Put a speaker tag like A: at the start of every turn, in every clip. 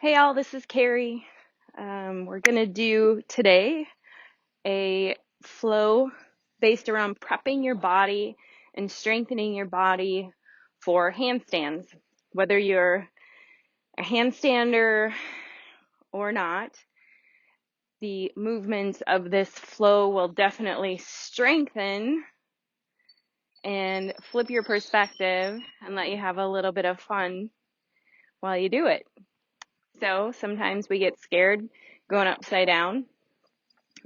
A: Hey all, this is Carrie. We're gonna do today a flow based around prepping your body and strengthening your body for handstands. Whether you're a handstander or not, the movements of this flow will definitely strengthen and flip your perspective and let you have a little bit of fun while you do it. So sometimes we get scared going upside down.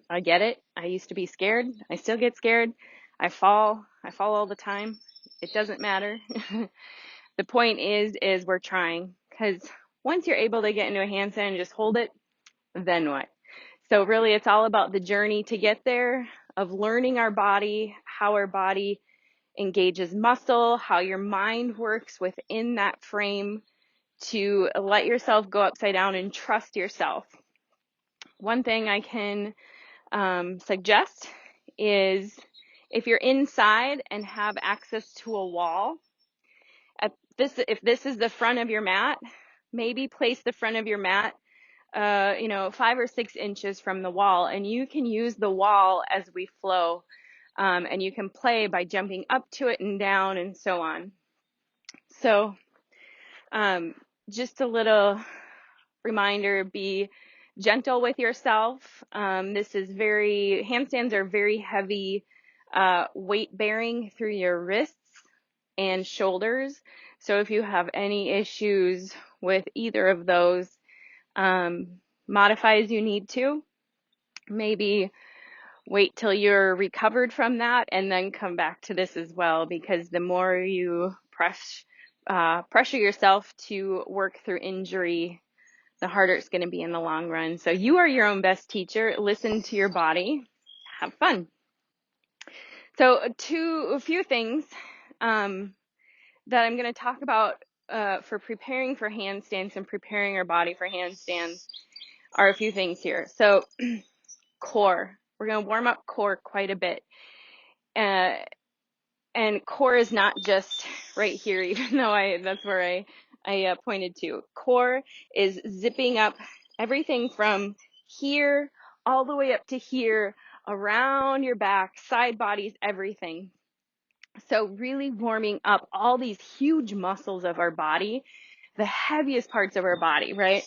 A: I get it. I used to be scared. I still get scared. I fall. I fall all the time. It doesn't matter. The point is we're trying, because once you're able to get into a handstand and just hold it, then what? So really it's all about the journey to get there, of learning our body, how our body engages muscle, how your mind works within that frame to let yourself go upside down and trust yourself. One thing I can suggest is, if you're inside and have access to a wall, if this is the front of your mat, maybe place the front of your mat 5 or 6 inches from the wall, and you can use the wall as we flow, and you can play by jumping up to it and down and so on. So just a little reminder, be gentle with yourself. Handstands are very heavy weight bearing through your wrists and shoulders. So if you have any issues with either of those, modify as you need to. Maybe wait till you're recovered from that and then come back to this as well, because the more you pressure yourself to work through injury, the harder it's going to be in the long run. So you are your own best teacher. Listen to your body. Have fun. So a few things that I'm going to talk about for preparing for handstands and preparing our body for handstands are a few things here. So core. We're going to warm up core quite a bit. And core is not just right here, even though that's where I pointed to. Core is zipping up everything from here all the way up to here, around your back, side bodies, everything. So really warming up all these huge muscles of our body, the heaviest parts of our body, right?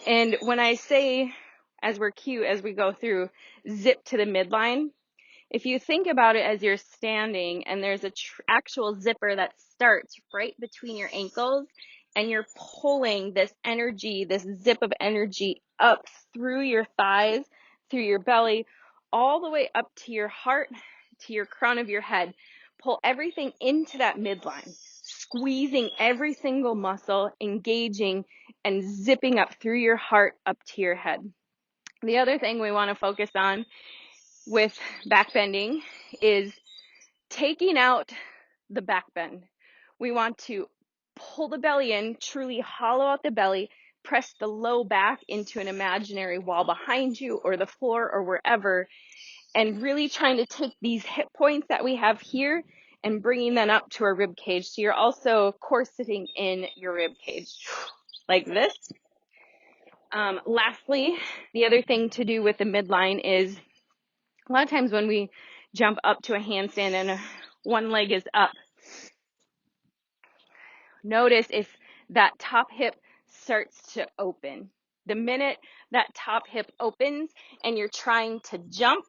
A: And when I say, as we go through, zip to the midline, if you think about it as you're standing and there's a actual zipper that starts right between your ankles, and you're pulling this energy, this zip of energy up through your thighs, through your belly, all the way up to your heart, to your crown of your head. Pull everything into that midline, squeezing every single muscle, engaging and zipping up through your heart up to your head. The other thing we want to focus on with back bending is taking out the back bend. We want to pull the belly in, truly hollow out the belly, press the low back into an imaginary wall behind you or the floor or wherever, and really trying to take these hip points that we have here and bringing them up to our rib cage. So you're also corseting in your rib cage like this. Lastly, the other thing to do with the midline is, a lot of times when we jump up to a handstand and one leg is up, notice if that top hip starts to open. The minute that top hip opens and you're trying to jump,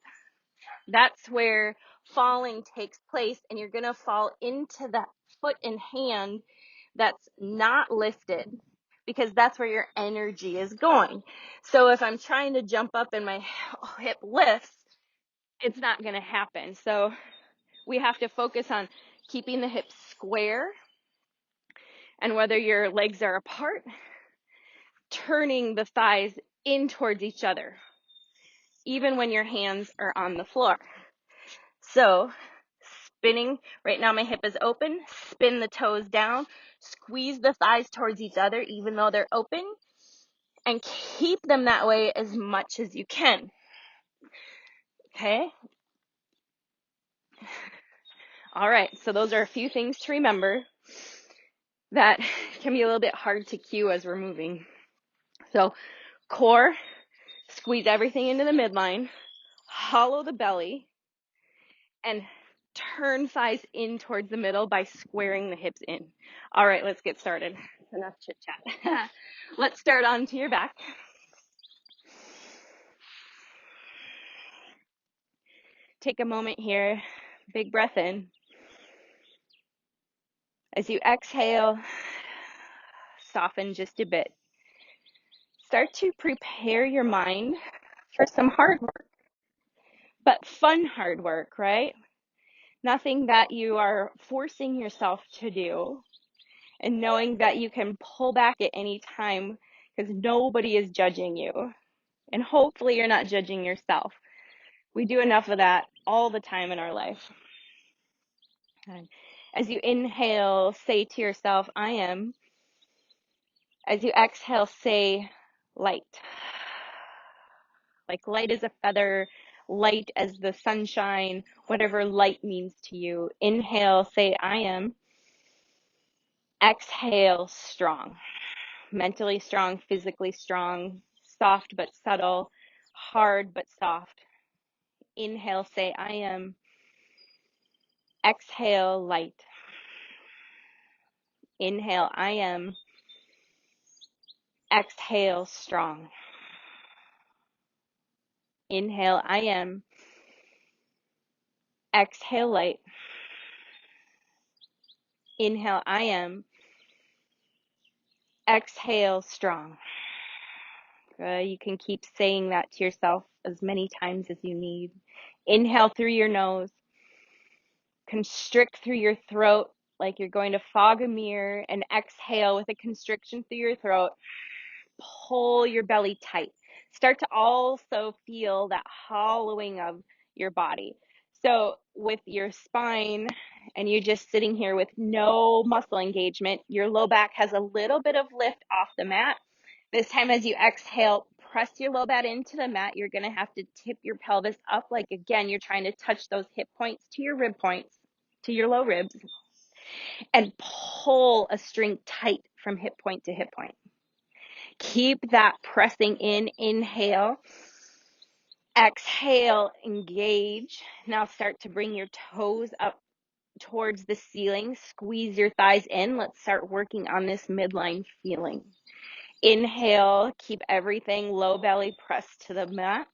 A: that's where falling takes place, and you're going to fall into that foot and hand that's not lifted, because that's where your energy is going. So if I'm trying to jump up and my hip lifts, it's not going to happen. So we have to focus on keeping the hips square, and whether your legs are apart, turning the thighs in towards each other, even when your hands are on the floor. So spinning, right now my hip is open, spin the toes down, squeeze the thighs towards each other even though they're open, and keep them that way as much as you can. Okay? All right, so those are a few things to remember, that can be a little bit hard to cue as we're moving. So core, squeeze everything into the midline, hollow the belly, and turn thighs in towards the middle by squaring the hips in. All right, let's get started. Enough chit chat. Let's start onto your back. Take a moment here. Big breath in. As you exhale, soften just a bit. Start to prepare your mind for some hard work, but fun hard work, right? Nothing that you are forcing yourself to do, and knowing that you can pull back at any time because nobody is judging you. And hopefully you're not judging yourself. We do enough of that all the time in our life. And as you inhale, say to yourself, I am. As you exhale, say light. Like light as a feather, light as the sunshine, whatever light means to you. Inhale, say I am. Exhale, strong. Mentally strong, physically strong, soft but subtle, hard but soft. Inhale, say I am. Exhale, light. Inhale, I am. Exhale, strong. Inhale, I am. Exhale, light. Inhale, I am. Exhale, strong. You can keep saying that to yourself as many times as you need. Inhale through your nose. Constrict through your throat like you're going to fog a mirror, and exhale with a constriction through your throat. Pull your belly tight. Start to also feel that hollowing of your body. So with your spine and you're just sitting here with no muscle engagement, your low back has a little bit of lift off the mat. This time as you exhale, press your low back into the mat. You're going to have to tip your pelvis up like, again, you're trying to touch those hip points to your rib points, to your low ribs, and pull a string tight from hip point to hip point. Keep that pressing in. Inhale. Exhale, engage. Now start to bring your toes up towards the ceiling. Squeeze your thighs in. Let's start working on this midline feeling. Inhale, keep everything low belly pressed to the mat.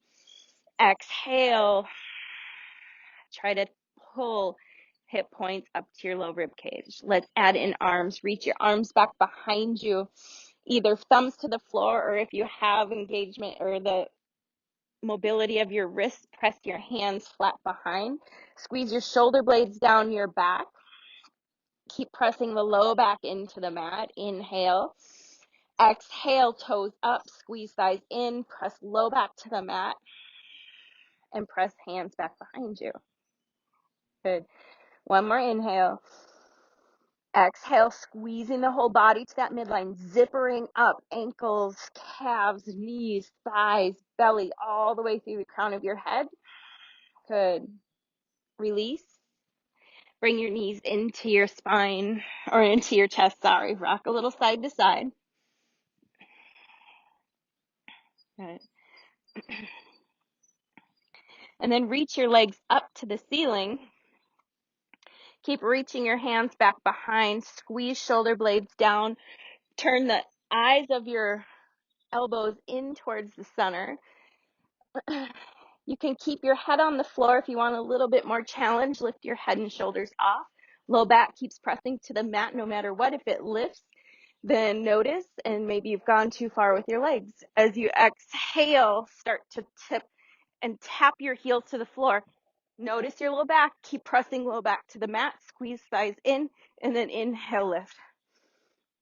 A: Exhale, try to pull hip points up to your low rib cage. Let's add in arms. Reach your arms back behind you, either thumbs to the floor, or if you have engagement or the mobility of your wrists, press your hands flat behind. Squeeze your shoulder blades down your back. Keep pressing the low back into the mat. Inhale. Exhale, toes up, squeeze thighs in, press low back to the mat, and press hands back behind you. Good. One more inhale. Exhale, squeezing the whole body to that midline, zippering up ankles, calves, knees, thighs, belly, all the way through the crown of your head. Good. Release. Bring your knees into your spine, or into your chest, sorry. Rock a little side to side. Good. And then reach your legs up to the ceiling. Keep reaching your hands back behind. Squeeze shoulder blades down. Turn the eyes of your elbows in towards the center. You can keep your head on the floor if you want a little bit more challenge. Lift your head and shoulders off. Low back keeps pressing to the mat no matter what. If it lifts, then notice, and maybe you've gone too far with your legs. As you exhale, start to tip and tap your heels to the floor. Notice your low back. Keep pressing low back to the mat. Squeeze thighs in, and then inhale, lift.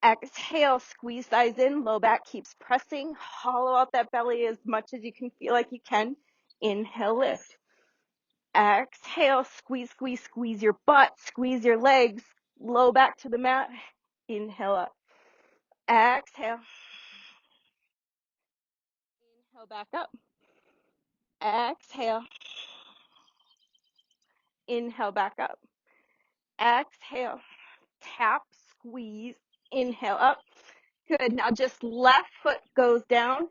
A: Exhale, squeeze thighs in. Low back keeps pressing. Hollow out that belly as much as you can feel like you can. Inhale, lift. Exhale, squeeze, squeeze, squeeze your butt. Squeeze your legs. Low back to the mat. Inhale up. Exhale. Inhale back up. Exhale. Inhale back up. Exhale. Tap, squeeze. Inhale up. Good. Now just left foot goes down.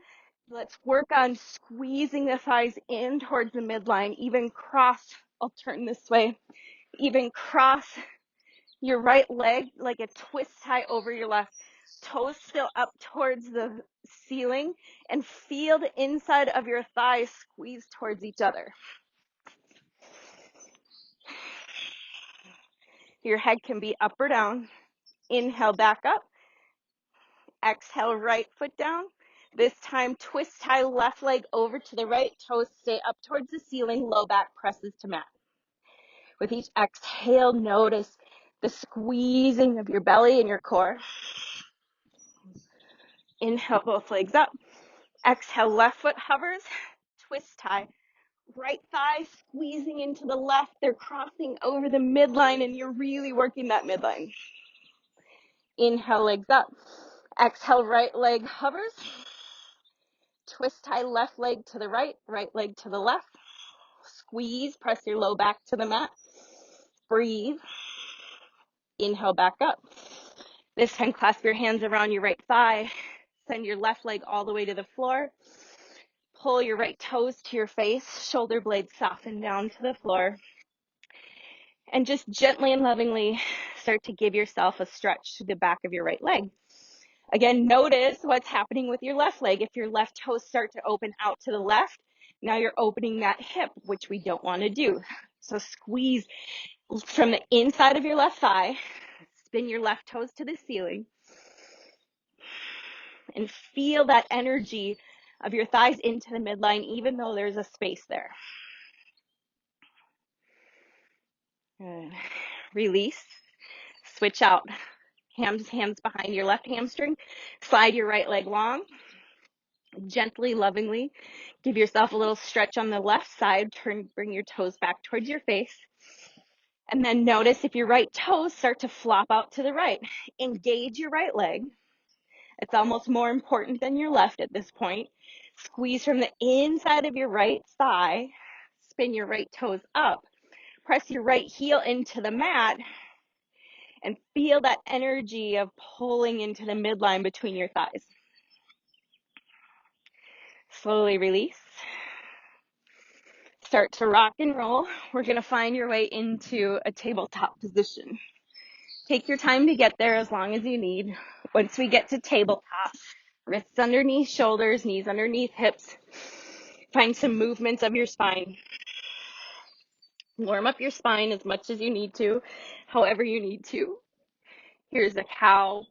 A: Let's work on squeezing the thighs in towards the midline. Even cross, I'll turn this way. Even cross your right leg like a twist tie over your left. Toes still up towards the ceiling, and feel the inside of your thighs squeeze towards each other. Your head can be up or down. Inhale, back up. Exhale, right foot down. This time, twist tie left leg over to the right. Toes stay up towards the ceiling. Low back presses to mat. With each exhale, notice the squeezing of your belly and your core. Inhale, both legs up. Exhale, left foot hovers. Twist tie. Right thigh squeezing into the left. They're crossing over the midline, and you're really working that midline. Inhale, legs up. Exhale, right leg hovers. Twist tie left leg to the right leg to the left. Squeeze, press your low back to the mat. Breathe. Inhale, back up. This time, clasp your hands around your right thigh. Send your left leg all the way to the floor. Pull your right toes to your face. Shoulder blades soften down to the floor. And just gently and lovingly start to give yourself a stretch to the back of your right leg. Again, notice what's happening with your left leg. If your left toes start to open out to the left, now you're opening that hip, which we don't want to do. So squeeze from the inside of your left thigh, spin your left toes to the ceiling, and feel that energy of your thighs into the midline, even though there's a space there. Good. Release. Switch out. Hands behind your left hamstring. Slide your right leg long. Gently, lovingly, give yourself a little stretch on the left side. Bring your toes back towards your face. And then notice if your right toes start to flop out to the right. Engage your right leg. It's almost more important than your left at this point. Squeeze from the inside of your right thigh. Spin your right toes up. Press your right heel into the mat. And feel that energy of pulling into the midline between your thighs. Slowly release. Start to rock and roll. We're going to find your way into a tabletop position. Take your time to get there as long as you need. Once we get to tabletop, wrists underneath shoulders, knees underneath hips. Find some movements of your spine. Warm up your spine as much as you need to, however you need to. Here's a cow.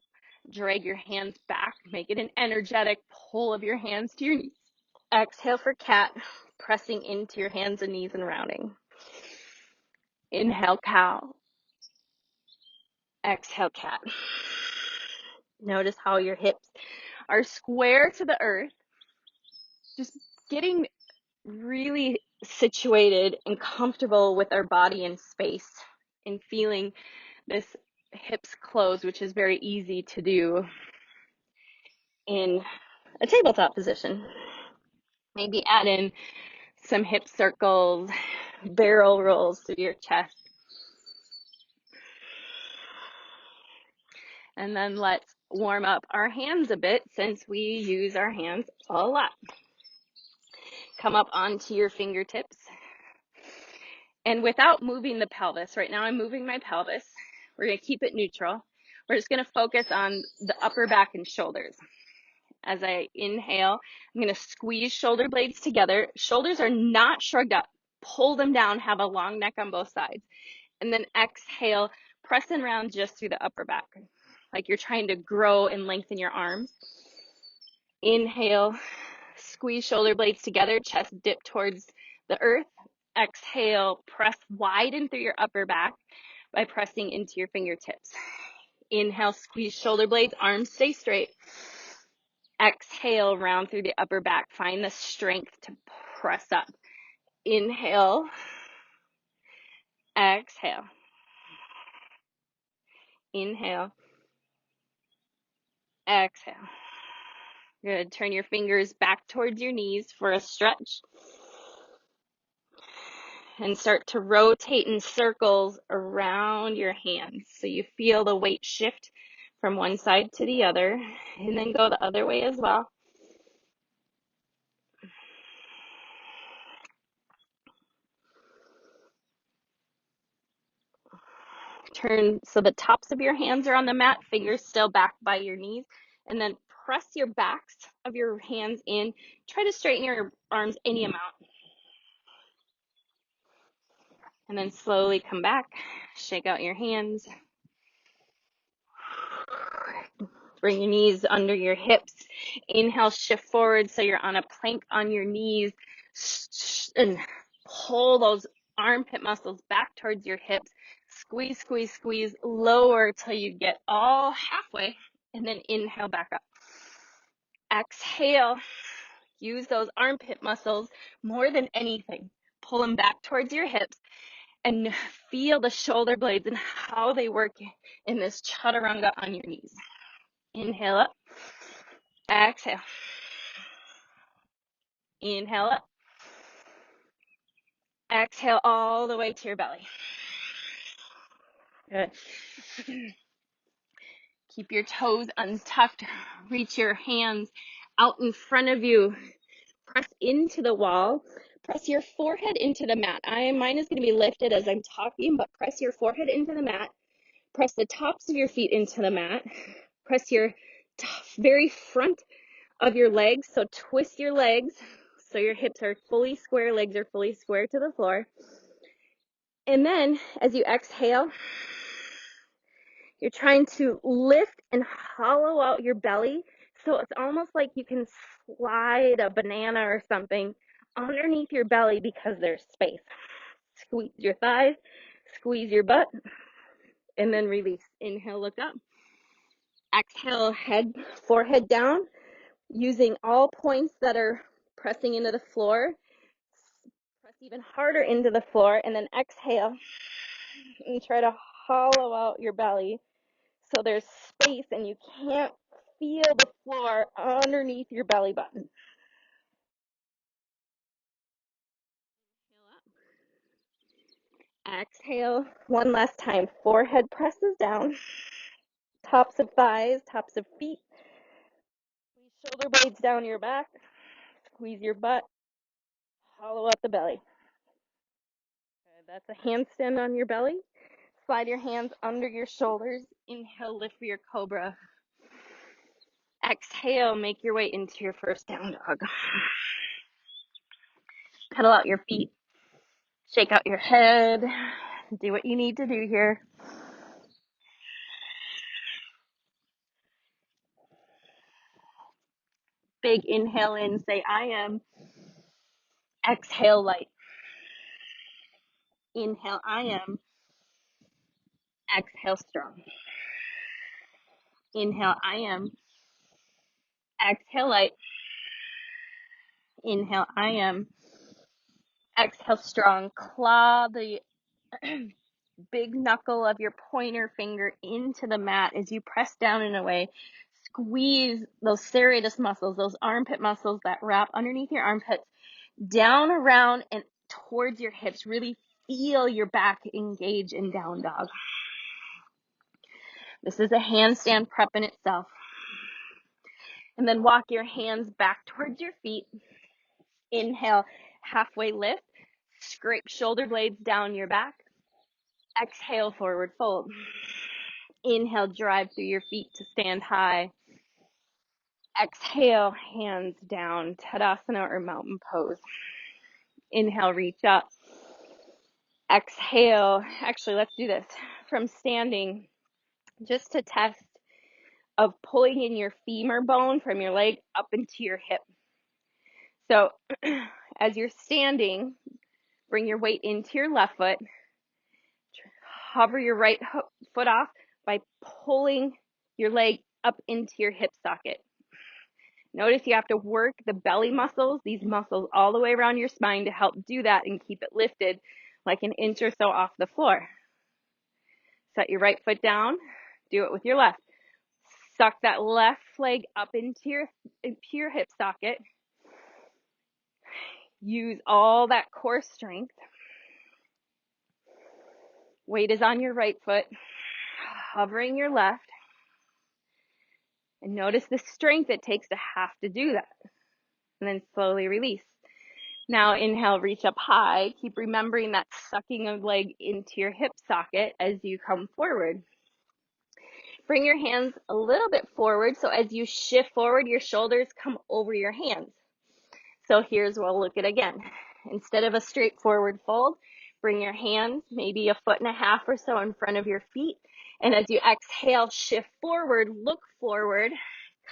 A: Drag your hands back. Make it an energetic pull of your hands to your knees. Exhale for cat, pressing into your hands and knees and rounding. Inhale, cow. Exhale, cat. Notice how your hips are square to the earth. Just getting really situated and comfortable with our body in space and feeling this hips closed, which is very easy to do in a tabletop position. Maybe add in some hip circles, barrel rolls through your chest. And then let's warm up our hands a bit since we use our hands a lot. Come up onto your fingertips. And without moving the pelvis, right now I'm moving my pelvis. We're going to keep it neutral. We're just going to focus on the upper back and shoulders. As I inhale, I'm going to squeeze shoulder blades together. Shoulders are not shrugged up. Pull them down, have a long neck on both sides. And then exhale, pressing around just through the upper back, like you're trying to grow and lengthen your arms. Inhale, squeeze shoulder blades together, chest dip towards the earth. Exhale, press widen through your upper back by pressing into your fingertips. Inhale, squeeze shoulder blades, arms stay straight. Exhale, round through the upper back. Find the strength to press up. Inhale, exhale. Inhale, exhale. Good. Turn your fingers back towards your knees for a stretch. And start to rotate in circles around your hands. So you feel the weight shift from one side to the other, and then go the other way as well. Turn so the tops of your hands are on the mat, fingers still back by your knees, and then press your backs of your hands in. Try to straighten your arms any amount. And then slowly come back, shake out your hands. Bring your knees under your hips. Inhale, shift forward so you're on a plank on your knees. And pull those armpit muscles back towards your hips. Squeeze, squeeze, squeeze. Lower till you get all halfway. And then inhale back up. Exhale. Use those armpit muscles more than anything. Pull them back towards your hips. And feel the shoulder blades and how they work in this chaturanga on your knees. Inhale up. Exhale. Inhale up. Exhale all the way to your belly. Good. Keep your toes untucked. Reach your hands out in front of you. Press into the wall. Press your forehead into the mat. Mine is going to be lifted as I'm talking, but press your forehead into the mat. Press the tops of your feet into the mat. Press your very front of your legs. So twist your legs so your hips are fully square, legs are fully square to the floor. And then as you exhale, you're trying to lift and hollow out your belly. So it's almost like you can slide a banana or something underneath your belly because there's space. Squeeze your thighs, squeeze your butt, and then release. Inhale, look up. Exhale, forehead down, using all points that are pressing into the floor. Press even harder into the floor, and then exhale and try to hollow out your belly so there's space and you can't feel the floor underneath your belly button. Exhale one last time. Forehead presses down. Tops of thighs, tops of feet. Shoulder blades down your back. Squeeze your butt. Hollow out the belly. Okay, that's a handstand on your belly. Slide your hands under your shoulders. Inhale, lift for your cobra. Exhale, make your way into your first down dog. Pedal out your feet. Shake out your head. Do what you need to do here. Big inhale in, say I am. Exhale light. Inhale I am. Exhale strong. Inhale I am. Exhale light. Inhale I am. Exhale strong. Claw the big knuckle of your pointer finger into the mat as you press down and away. Squeeze those serratus muscles, those armpit muscles that wrap underneath your armpits, down, around, and towards your hips. Really feel your back engage in down dog. This is a handstand prep in itself. And then walk your hands back towards your feet. Inhale, halfway lift. Scrape shoulder blades down your back. Exhale, forward fold. Inhale, drive through your feet to stand high. Exhale, hands down, Tadasana or mountain pose. Inhale, reach up. Exhale, actually, let's do this. From standing, just to test of pulling in your femur bone from your leg up into your hip. So as you're standing, bring your weight into your left foot. Hover your right foot off by pulling your leg up into your hip socket. Notice you have to work the belly muscles, these muscles all the way around your spine to help do that and keep it lifted like an inch or so off the floor. Set your right foot down. Do it with your left. Suck that left leg up into your hip socket. Use all that core strength. Weight is on your right foot, hovering your left. And notice the strength it takes to have to do that. And then slowly release. Now inhale, reach up high. Keep remembering that sucking of leg into your hip socket as you come forward. Bring your hands a little bit forward, so as you shift forward, your shoulders come over your hands. So here's what we'll look at again. Instead of a straight forward fold, bring your hands maybe 1.5 feet or so in front of your feet. And as you exhale, shift forward, look forward,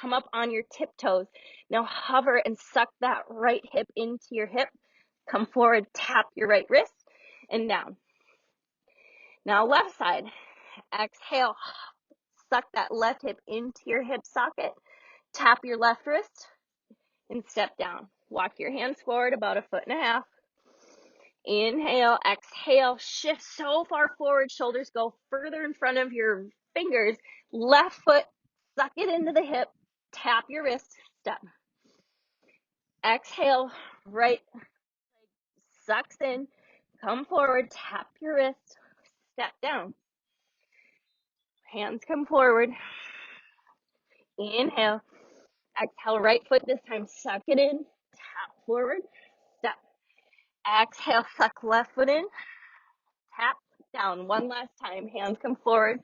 A: come up on your tiptoes. Now hover and suck that right hip into your hip. Come forward, tap your right wrist, and down. Now left side, exhale, suck that left hip into your hip socket, tap your left wrist, and step down. Walk your hands forward about 1.5 feet. Inhale, exhale, shift so far forward, shoulders go further in front of your fingers. Left foot, suck it into the hip, tap your wrist, step. Exhale, right leg sucks in, come forward, tap your wrist, step down. Hands come forward. Inhale, exhale, right foot this time, suck it in, tap forward, step. Exhale, suck left foot in, tap down. One last time, hands come forward.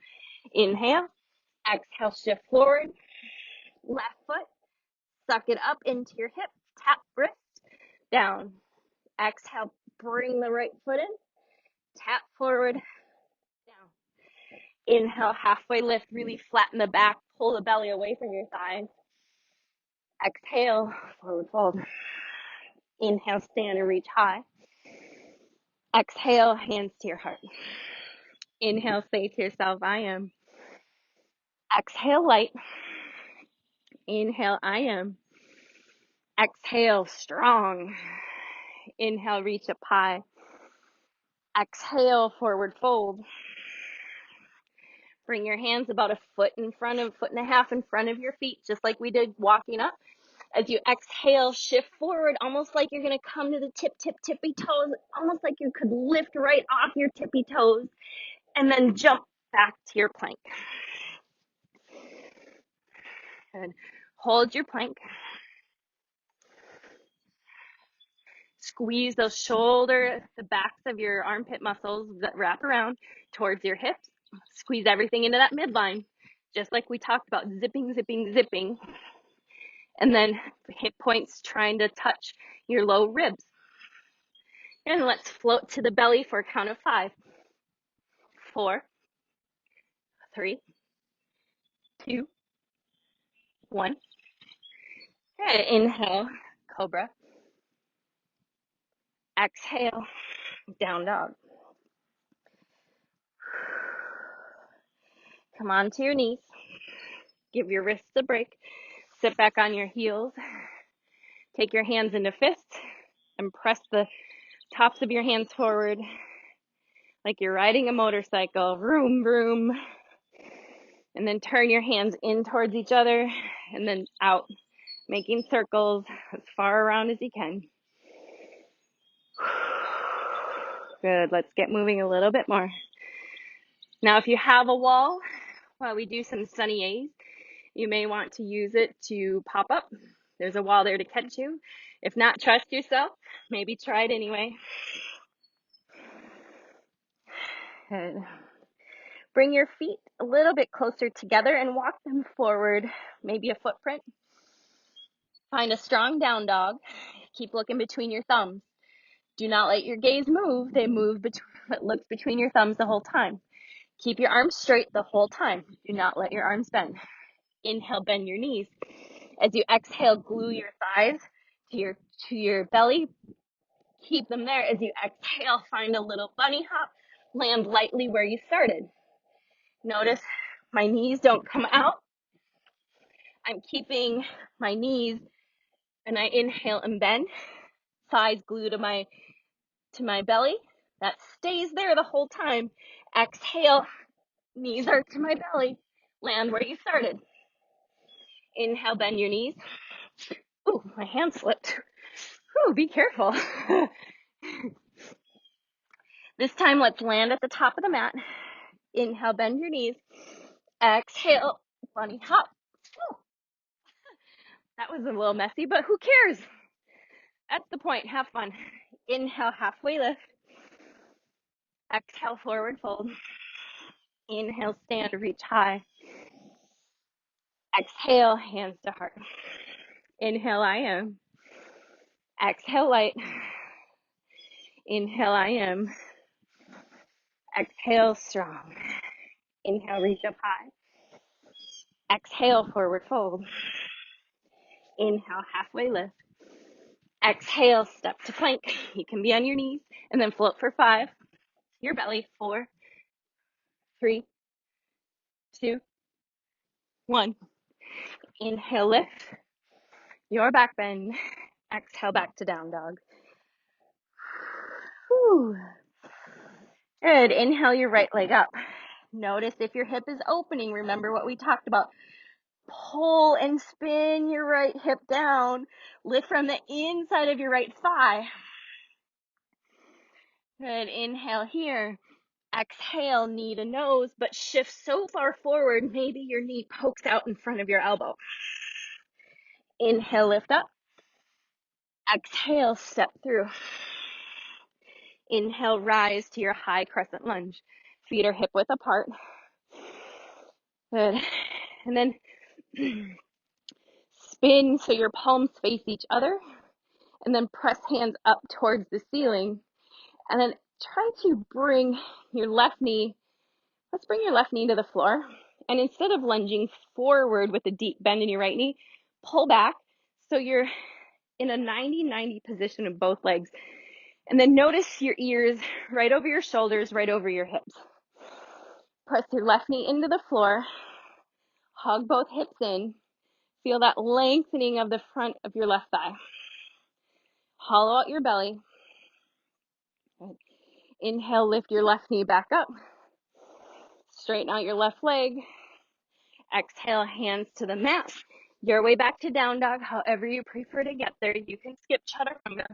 A: Inhale, exhale, shift forward, left foot, suck it up into your hip, tap wrist, down. Exhale, bring the right foot in, tap forward, down. Inhale, halfway lift, really flatten the back, pull the belly away from your thighs. Exhale, forward fold. Inhale, stand and reach high. Exhale, hands to your heart. Inhale, say to yourself, I am. Exhale, light. Inhale, I am. Exhale, strong. Inhale, reach up high. Exhale, forward fold. Bring your hands about 1.5 feet in front of your feet, just like we did walking up. As you exhale, shift forward, almost like you're going to come to the tippy toes, almost like you could lift right off your tippy toes, and then jump back to your plank. Good. Hold your plank. Squeeze those the backs of your armpit muscles that wrap around towards your hips. Squeeze everything into that midline, just like we talked about, zipping, zipping, zipping. And then hip points trying to touch your low ribs. And let's float to the belly for a count of 5. 4, 3, 2, 1. Good. Inhale, cobra. Exhale, down dog. Come onto your knees. Give your wrists a break. Sit back on your heels. Take your hands into fists and press the tops of your hands forward like you're riding a motorcycle. Vroom, vroom. And then turn your hands in towards each other and then out, making circles as far around as you can. Good. Let's get moving a little bit more. Now, if you have a wall, while we do some sunny A's, you may want to use it to pop up. There's a wall there to catch you. If not, trust yourself. Maybe try it anyway. Good. Bring your feet a little bit closer together and walk them forward, maybe a footprint. Find a strong down dog. Keep looking between your thumbs. Do not let your gaze move. They move it looks between your thumbs the whole time. Keep your arms straight the whole time. Do not let your arms bend. Inhale, bend your knees. As you exhale, glue your thighs to your belly. Keep them there. As you exhale, find a little bunny hop. Land lightly where you started. Notice my knees don't come out. I'm keeping my knees, and I inhale and bend. Thighs glued to my belly. That stays there the whole time. Exhale, knees are to my belly. Land where you started. Inhale, bend your knees. Ooh, my hand slipped. Ooh, be careful. This time, let's land at the top of the mat. Inhale, bend your knees. Exhale, bunny hop. That was a little messy, but who cares? That's the point. Have fun. Inhale, halfway lift. Exhale, forward fold. Inhale, stand, reach high. Exhale, hands to heart. Inhale, I am. Exhale, light. Inhale, I am. Exhale, strong. Inhale, reach up high. Exhale, forward fold. Inhale, halfway lift. Exhale, step to plank. You can be on your knees and then float for 5. Your belly, 4, 3, 2, 1. Inhale, lift. Your back bend. Exhale, back to down dog. Whew. Good. Inhale your right leg up. Notice if your hip is opening. Remember what we talked about. Pull and spin your right hip down. Lift from the inside of your right thigh. Good. Inhale here. Exhale, knee to nose, but shift so far forward, maybe your knee pokes out in front of your elbow. Inhale, lift up. Exhale, step through. Inhale, rise to your high crescent lunge. Feet are hip width apart. Good. And then spin so your palms face each other. And then press hands up towards the ceiling. And then try to bring your left knee, let's bring your left knee to the floor. And instead of lunging forward with a deep bend in your right knee, pull back so you're in a 90-90 position of both legs. And then notice your ears right over your shoulders, right over your hips. Press your left knee into the floor. Hug both hips in. Feel that lengthening of the front of your left thigh. Hollow out your belly. Inhale, lift your left knee back up. Straighten out your left leg. Exhale, hands to the mat. Your way back to down dog, however you prefer to get there. You can skip chaturanga.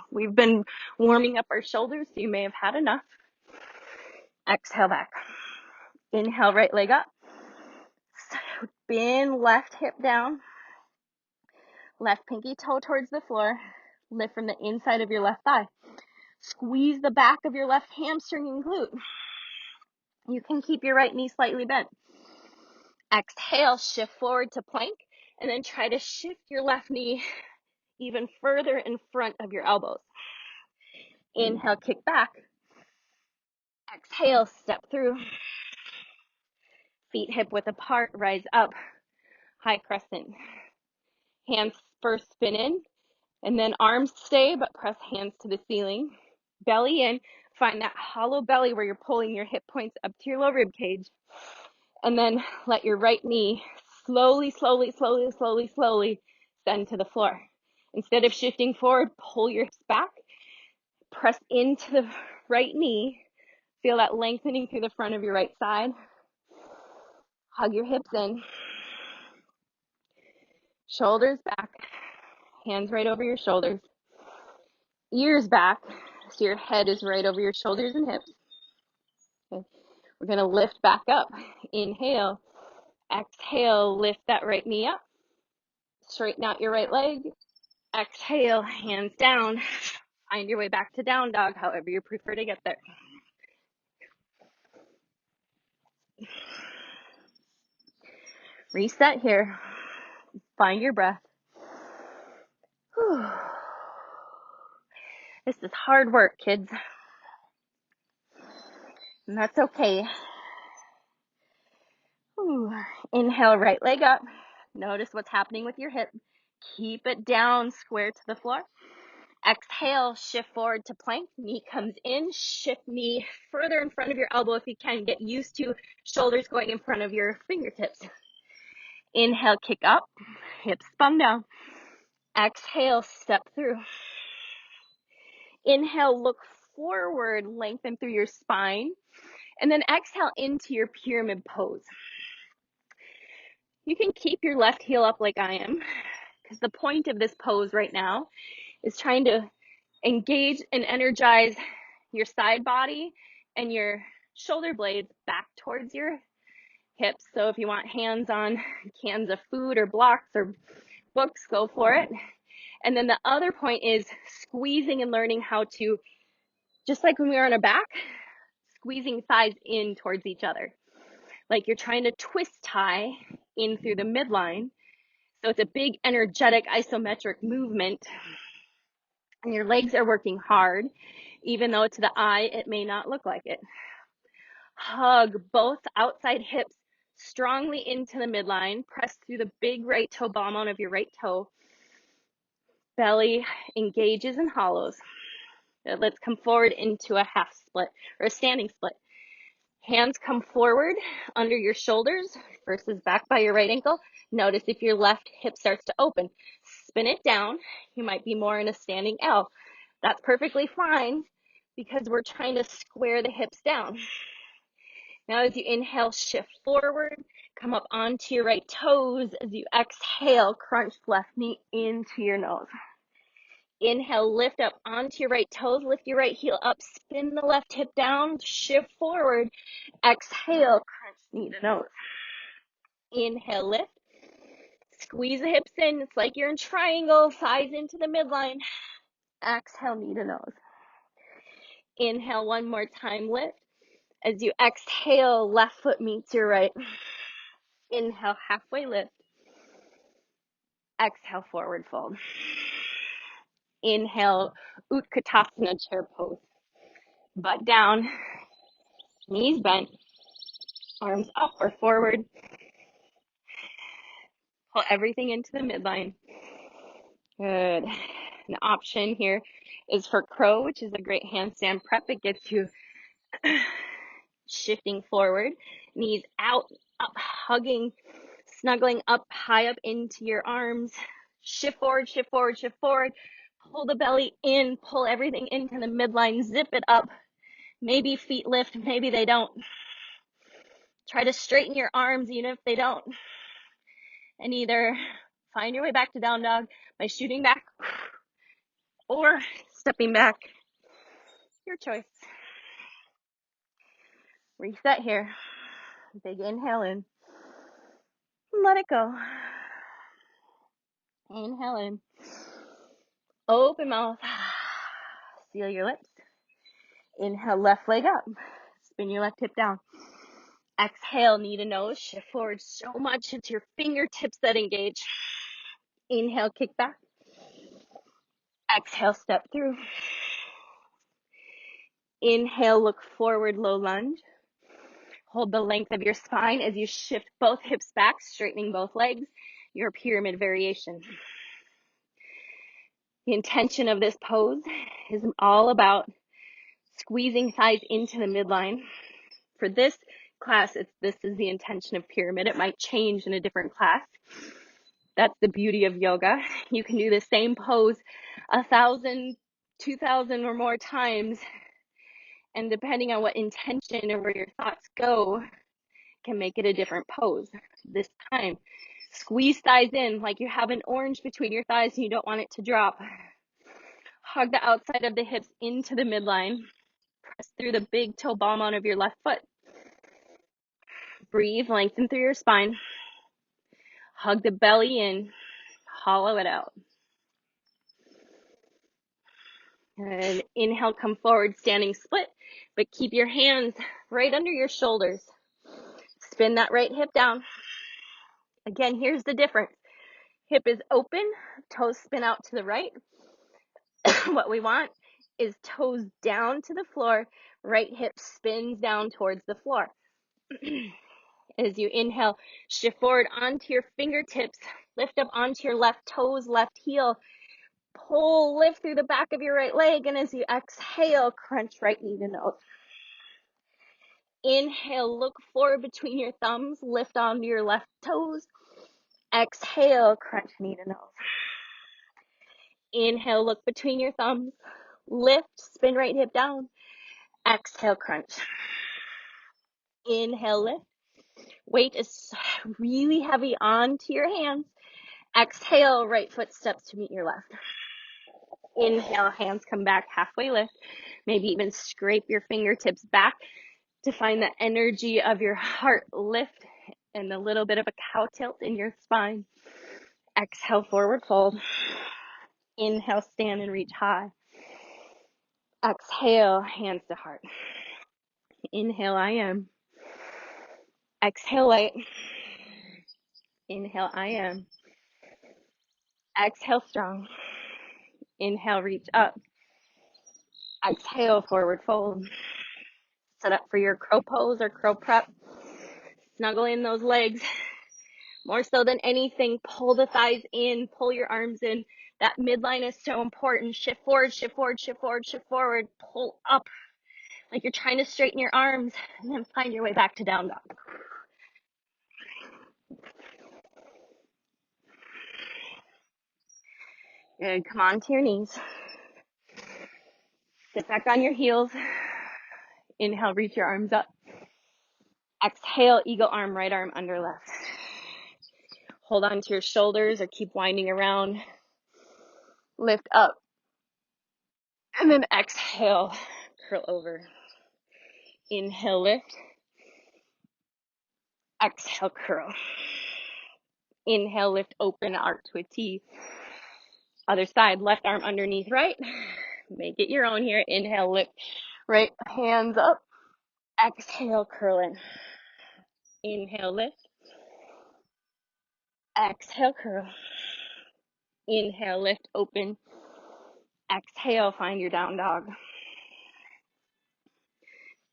A: We've been warming up our shoulders, so you may have had enough. Exhale back. Inhale, right leg up. Spin left hip down. Left pinky toe towards the floor. Lift from the inside of your left thigh. Squeeze the back of your left hamstring and glute. You can keep your right knee slightly bent. Exhale, shift forward to plank, and then try to shift your left knee even further in front of your elbows. Inhale, kick back. Exhale, step through. Feet hip width apart, rise up. High crescent. Hands first spin in, and then arms stay, but press hands to the ceiling. Belly in. Find that hollow belly where you're pulling your hip points up to your low rib cage. And then let your right knee slowly send to the floor. Instead of shifting forward, pull your hips back. Press into the right knee. Feel that lengthening through the front of your right side. Hug your hips in. Shoulders back. Hands right over your shoulders. Ears back, so your head is right over your shoulders and hips. Okay. We're going to lift back up. Inhale. Exhale, lift that right knee up. Straighten out your right leg. Exhale, hands down. Find your way back to down dog, however you prefer to get there. Reset here. Find your breath. Whew. This is hard work, kids. And that's okay. Whew. Inhale, right leg up. Notice what's happening with your hip. Keep it down, square to the floor. Exhale, shift forward to plank. Knee comes in. Shift knee further in front of your elbow if you can. Get used to shoulders going in front of your fingertips. Inhale, kick up. Hips spun down. Exhale, step through. Inhale, look forward, lengthen through your spine. And then exhale into your pyramid pose. You can keep your left heel up like I am, because the point of this pose right now is trying to engage and energize your side body and your shoulder blades back towards your hips. So if you want hands on cans of food or blocks or books, go for it. And then the other point is squeezing and learning how to, just like when we were on our back, squeezing thighs in towards each other. Like you're trying to twist tie in through the midline. So it's a big energetic isometric movement. And your legs are working hard, even though to the eye, it may not look like it. Hug both outside hips strongly into the midline. Press through the big right toe, ball mount of your right toe. Belly engages and hollows. Let's come forward into a half split or a standing split. Hands come forward under your shoulders versus back by your right ankle. Notice if your left hip starts to open. Spin it down. You might be more in a standing L. That's perfectly fine because we're trying to square the hips down. Now as you inhale, shift forward, come up onto your right toes. As you exhale, crunch left knee into your nose. Inhale, lift up onto your right toes, lift your right heel up, spin the left hip down, shift forward. Exhale, crunch knee to nose. Inhale, lift. Squeeze the hips in. It's like you're in triangle, thighs into the midline. Exhale, knee to nose. Inhale one more time, lift. As you exhale, left foot meets your right. Inhale, halfway lift. Exhale, forward fold. Inhale, Utkatasana chair pose. Butt down, knees bent, arms up or forward. Pull everything into the midline. Good. An option here is for crow, which is a great handstand prep. It gets you shifting forward, knees out, up, hugging, snuggling up, high up into your arms. Shift forward, shift forward, shift forward. Pull the belly in, pull everything into the midline, zip it up. Maybe feet lift, maybe they don't. Try to straighten your arms even if they don't. And either find your way back to down dog by shooting back or stepping back. Your choice. Reset here. Big inhale in. Let it go. Inhale in. Open mouth. Seal your lips. Inhale, left leg up. Spin your left hip down. Exhale, knee to nose. Shift forward so much. It's your fingertips that engage. Inhale, kick back. Exhale, step through. Inhale, look forward, low lunge. Hold the length of your spine as you shift both hips back, straightening both legs. Your pyramid variation. The intention of this pose is all about squeezing thighs into the midline. For this class, this is the intention of pyramid. It might change in a different class. That's the beauty of yoga. You can do the same pose 1,000, 2,000 or more times, and depending on what intention or where your thoughts go, can make it a different pose. This time, squeeze thighs in like you have an orange between your thighs and you don't want it to drop. Hug the outside of the hips into the midline. Press through the big toe ball mount of your left foot. Breathe, lengthen through your spine. Hug the belly in, hollow it out. And inhale, come forward, standing split, but keep your hands right under your shoulders. Spin that right hip down. Again, here's the difference. Hip is open, toes spin out to the right. What we want is toes down to the floor, right hip spins down towards the floor. As you inhale, shift forward onto your fingertips, lift up onto your left toes, left heel, pull, lift through the back of your right leg, and as you exhale, crunch right knee to nose. Inhale, look forward between your thumbs, lift onto your left toes. Exhale, crunch knee to nose. Inhale, look between your thumbs, lift, spin right hip down. Exhale, crunch. Inhale, lift. Weight is really heavy onto your hands. Exhale, right foot steps to meet your left. Inhale, hands come back, halfway lift. Maybe even scrape your fingertips back to find the energy of your heart lift and a little bit of a cow tilt in your spine. Exhale, forward fold. Inhale, stand and reach high. Exhale, hands to heart. Inhale, I am. Exhale, light. Inhale, I am. Exhale, strong. Inhale, reach up. Exhale, forward fold. Set up for your crow pose or crow prep. Snuggle in those legs. More so than anything, pull the thighs in, pull your arms in. That midline is so important. Shift forward, shift forward, shift forward, shift forward. Pull up like you're trying to straighten your arms, and then find your way back to down dog. Good. Come on to your knees. Sit back on your heels. Inhale, reach your arms up. Exhale, eagle arm, right arm under left. Hold on to your shoulders or keep winding around. Lift up. And then exhale, curl over. Inhale, lift. Exhale, curl. Inhale, lift, open, arc to a T. Other side, left arm underneath right. Make it your own here. Inhale, lift, right, hands up. Exhale, curl in. Inhale, lift. Exhale, curl. Inhale, lift, open. Exhale, find your down dog.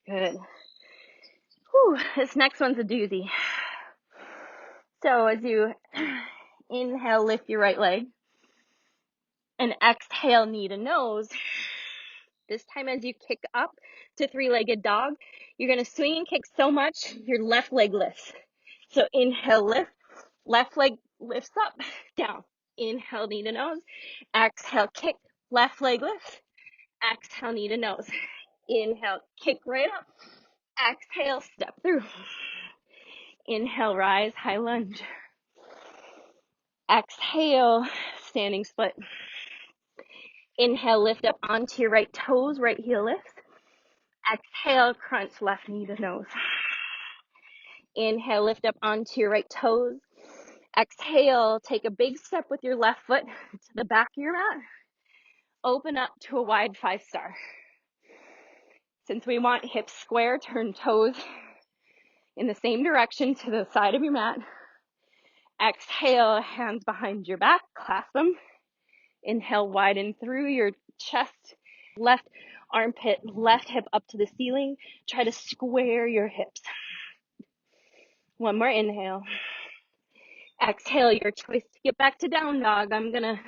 A: Good. Whew, this next one's a doozy. So as you inhale, lift your right leg. And exhale, knee to nose. This time as you kick up to three-legged dog, you're going to swing and kick so much, your left leg lifts. So inhale, lift. Left leg lifts up, down. Inhale, knee to nose. Exhale, kick. Left leg lifts. Exhale, knee to nose. Inhale, kick right up. Exhale, step through. Inhale, rise, high lunge. Exhale, standing split. Inhale, lift up onto your right toes, right heel lifts. Exhale, crunch left knee to nose. Inhale, lift up onto your right toes. Exhale, take a big step with your left foot to the back of your mat. Open up to a wide 5-star. Since we want hips square, turn toes in the same direction to the side of your mat. Exhale, hands behind your back, clasp them. Inhale, widen through your chest, left armpit, left hip up to the ceiling. Try to square your hips. One more inhale. Exhale, your choice to get back to down dog. I'm going to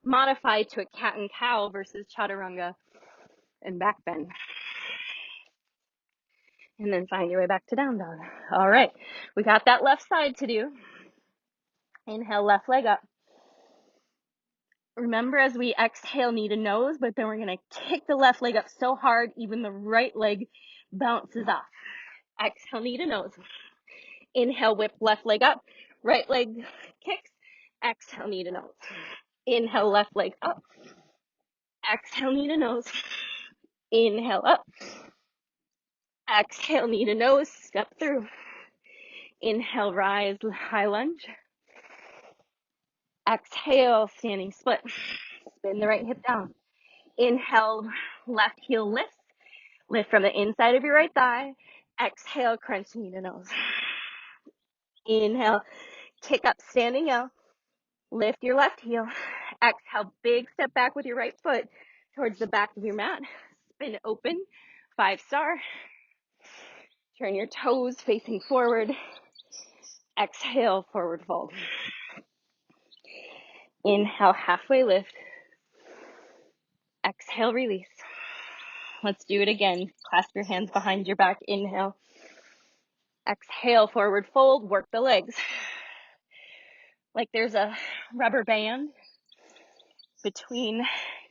A: modify to a cat and cow versus chaturanga and back bend. And then find your way back to down dog. All right, we got that left side to do. Inhale, left leg up. Remember, as we exhale, knee to nose, but then we're going to kick the left leg up so hard, even the right leg bounces off. Exhale, knee to nose. Inhale, whip left leg up. Right leg kicks. Exhale, knee to nose. Inhale, left leg up. Exhale, knee to nose. Inhale, up. Exhale, knee to nose. Step through. Inhale, rise, high lunge. Exhale, standing split. Spin the right hip down. Inhale, left heel lifts. Lift from the inside of your right thigh. Exhale, crunch knee to nose. Inhale, kick up, standing up. Lift your left heel. Exhale, big step back with your right foot towards the back of your mat. Spin open, 5-star. Turn your toes facing forward. Exhale, forward fold. Inhale, halfway lift. Exhale, release. Let's do it again. Clasp your hands behind your back. Inhale. Exhale, forward fold. Work the legs. Like there's a rubber band between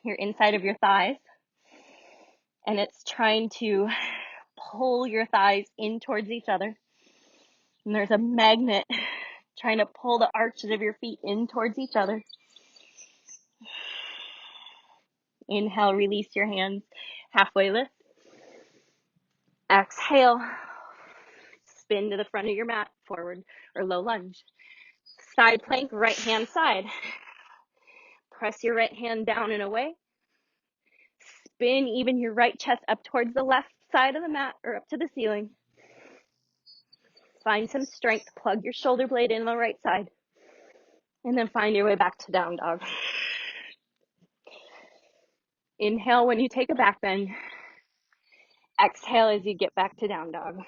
A: your inside of your thighs. And it's trying to pull your thighs in towards each other. And there's a magnet trying to pull the arches of your feet in towards each other. Inhale, release your hands. Halfway lift. Exhale, spin to the front of your mat, forward or low lunge. Side plank, right hand side. Press your right hand down and away. Spin even your right chest up towards the left side of the mat or up to the ceiling. Find some strength. Plug your shoulder blade in the right side. And then find your way back to down dog. Inhale when you take a back bend. Exhale as you get back to down dog.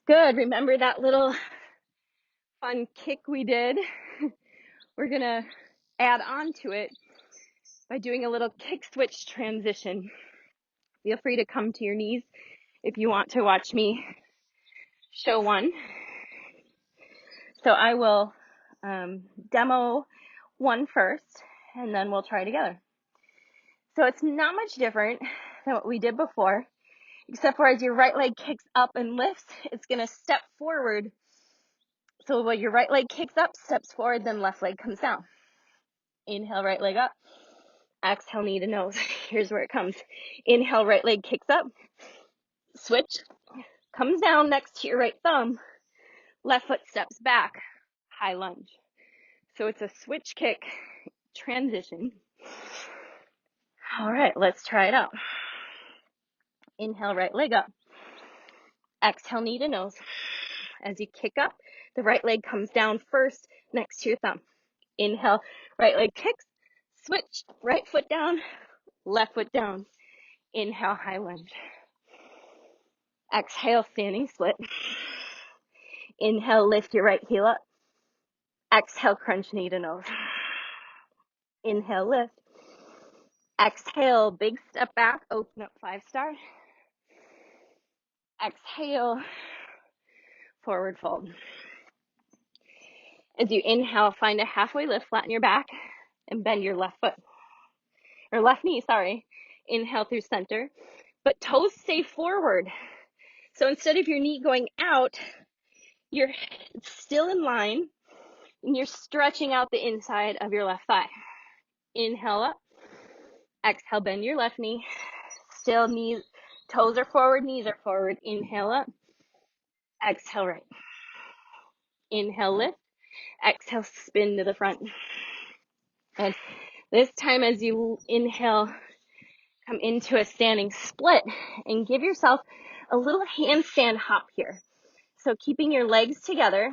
A: Good. Remember that little fun kick we did? We're going to add on to it by doing a little kick switch transition. Feel free to come to your knees if you want to watch me show one. So I will demo one first, and then we'll try together. So it's not much different than what we did before, except for as your right leg kicks up and lifts, it's going to step forward. So when your right leg kicks up, steps forward, then left leg comes down. Inhale, right leg up. Exhale, knee to nose. Here's where it comes. Inhale, right leg kicks up. Switch. Comes down next to your right thumb. Left foot steps back. High lunge. So it's a switch kick transition. All right, let's try it out. Inhale, right leg up. Exhale, knee to nose. As you kick up, the right leg comes down first next to your thumb. Inhale, right leg kicks. Switch, right foot down, left foot down. Inhale, high lunge. Exhale, standing split. Inhale, lift your right heel up. Exhale, crunch knee to nose. Inhale, lift. Exhale, big step back, open up 5-star. Exhale, forward fold. As you inhale, find a halfway lift, flatten your back, and bend your left foot, or left knee, sorry. Inhale through center, but toes stay forward. So instead of your knee going out, you're still in line, and you're stretching out the inside of your left thigh. Inhale up. Exhale, bend your left knee. Still knees, toes are forward, knees are forward. Inhale up. Exhale right. Inhale lift. Exhale spin to the front. And this time as you inhale, come into a standing split and give yourself a little handstand hop here. So keeping your legs together.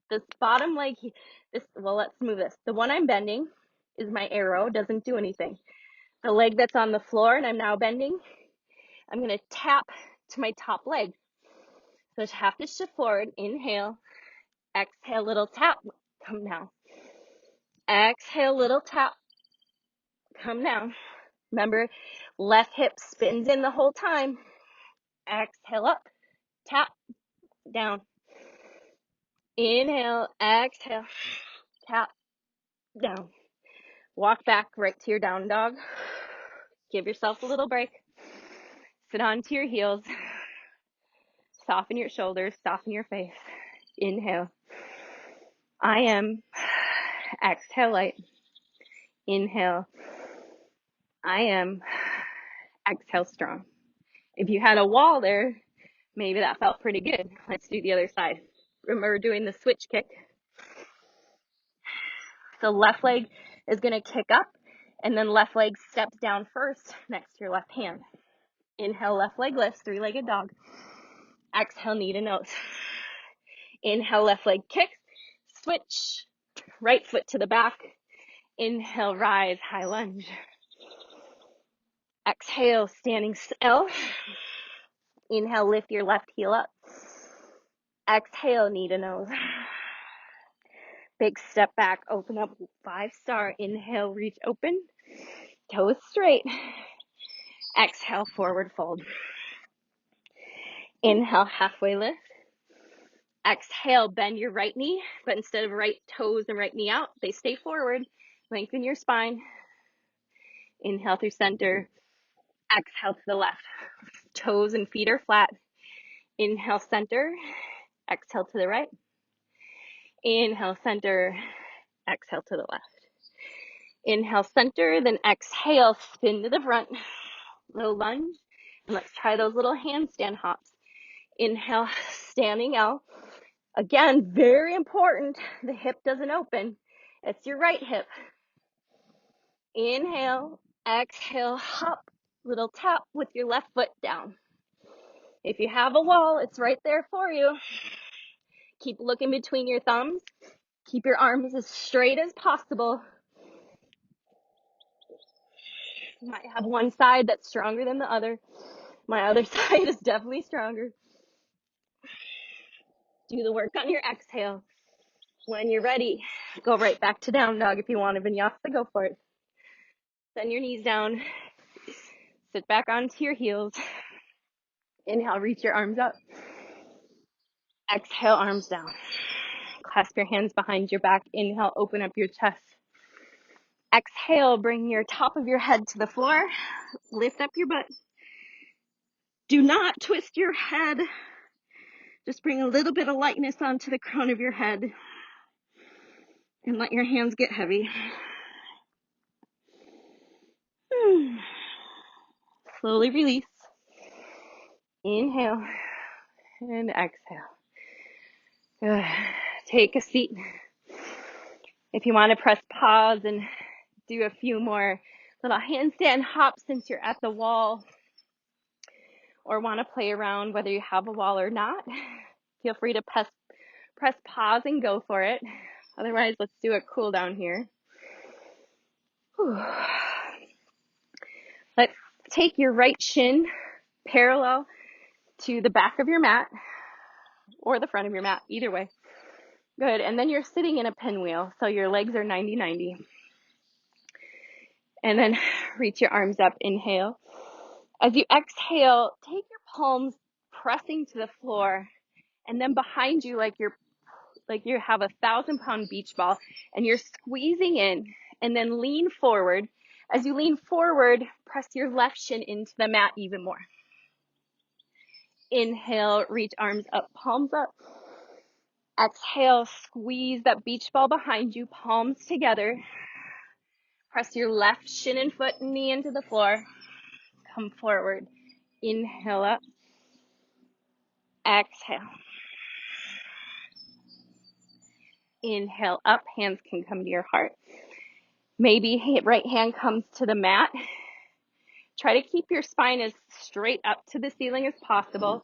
A: This bottom leg, let's move this. The one I'm bending is my arrow, doesn't do anything. The leg that's on the floor and I'm now bending, I'm going to tap to my top leg. So I have to shift forward. Inhale. Exhale, little tap. Come down. Exhale, little tap. Come down. Remember, left hip spins in the whole time. Exhale up. Tap. Down. Inhale. Exhale. Tap. Down. Walk back right to your down dog. Give yourself a little break. Sit onto your heels. Soften your shoulders. Soften your face. Inhale. I am. Exhale light. Inhale. I am. Exhale strong. If you had a wall there, maybe that felt pretty good. Let's do the other side. Remember doing the switch kick. So left leg is going to kick up, and then left leg steps down first next to your left hand. Inhale, left leg lifts, three-legged dog. Exhale, knee to nose. Inhale, left leg kicks. Switch. Right foot to the back. Inhale, rise, high lunge. Exhale, standing L. Inhale, lift your left heel up. Exhale, knee to nose. Big step back, open up, 5-star. Inhale, reach open. Toes straight. Exhale, forward fold. Inhale, halfway lift. Exhale, bend your right knee, but instead of right toes and right knee out, they stay forward. Lengthen your spine. Inhale through center. Exhale to the left. Toes and feet are flat. Inhale, center. Exhale to the right. Inhale, center. Exhale to the left. Inhale, center, then exhale, spin to the front. Little lunge. And let's try those little handstand hops. Inhale, standing L. Again, very important, the hip doesn't open. It's your right hip. Inhale, exhale, hop, little tap with your left foot down. If you have a wall, it's right there for you. Keep looking between your thumbs. Keep your arms as straight as possible. You might have one side that's stronger than the other. My other side is definitely stronger. Do the work on your exhale. When you're ready, go right back to down dog. If you want a vinyasa, go for it. Send your knees down. Sit back onto your heels. Inhale, reach your arms up. Exhale, arms down. Clasp your hands behind your back. Inhale, open up your chest. Exhale, bring your top of your head to the floor. Lift up your butt. Do not twist your head. Just bring a little bit of lightness onto the crown of your head and let your hands get heavy. Slowly release. Inhale and exhale. Good. Take a seat. If you want to press pause and do a few more little handstand hops since you're at the wall, or want to play around whether you have a wall or not, feel free to press pause and go for it. Otherwise, let's do a cool down here. Whew. Let's take your right shin parallel to the back of your mat or the front of your mat, either way. Good. And then you're sitting in a pinwheel, so your legs are 90-90. And then reach your arms up. Inhale. As you exhale, take your palms pressing to the floor, and then behind you like you have a 1,000-pound beach ball, and you're squeezing in, and then lean forward. As you lean forward, press your left shin into the mat even more. Inhale, reach arms up, palms up. Exhale, squeeze that beach ball behind you, palms together. Press your left shin and foot and knee into the floor. Come forward. Inhale up. Exhale. Inhale up. Hands can come to your heart. Maybe right hand comes to the mat. Try to keep your spine as straight up to the ceiling as possible.